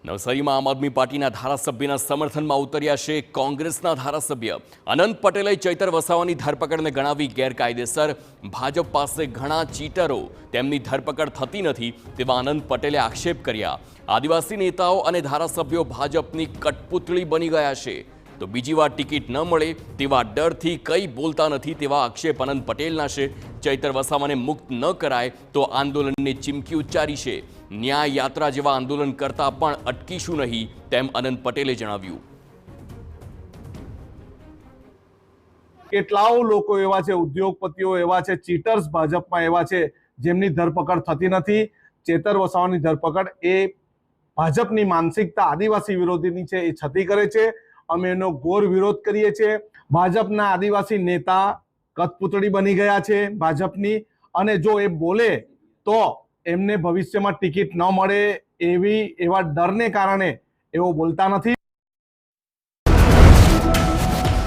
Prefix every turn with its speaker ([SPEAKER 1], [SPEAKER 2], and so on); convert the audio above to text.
[SPEAKER 1] નવસારીમાં આમ આદમી પાર્ટીના ધારાસભ્યના સમર્થનમાં ઉતર્યા છે કોંગ્રેસના ધારાસભ્ય અનંત પટેલે ચૈતર વસાવાની ધરપકડને ગણાવી ગેરકાયદેસર। ભાજપ પાસે ઘણા ચીટરો, તેમની ધરપકડ થતી નથી તેવા અનંત પટેલે આક્ષેપ કર્યા। આદિવાસી નેતાઓ અને ધારાસભ્યો ભાજપની કઠપૂતળી બની ગયા છે તો બીજી વાર ટિકિટ ન મળે તેવા ડરથી કંઈ બોલતા નથી તેવા આક્ષેપ અનંત પટેલના છે। ચૈતર વસાવાને મુક્ત ન કરાય તો આંદોલનની ચીમકી ઉચ્ચારી છે। ન્યાય યાત્રા જેવા આંદોલન કરતા પણ અટકીશું નહીં તેમ અનંત પટેલે જણાવ્યું।
[SPEAKER 2] કેટલાઓ લોકો એવા છે, ઉદ્યોગપતિઓ એવા છે, ચીટર્સ ભાજપમાં એવા છે જેમની ધરપકડ થતી નથી। ચેતર વસાવાની ધરપકડ એ ભાજપની માનસિકતા આદિવાસી વિરોધીની છે, એ છતી કરે છે। અમે એનો ઘોર વિરોધ કરીએ છીએ। ભાજપના આદિવાસી નેતા કઠપૂતળી બની ગયા છે ભાજપની, અને જો એ બોલે તો એમને ભવિષ્યમાં ટિકિટ ન મળે એવા ડરને કારણે એઓ બોલતા નથી।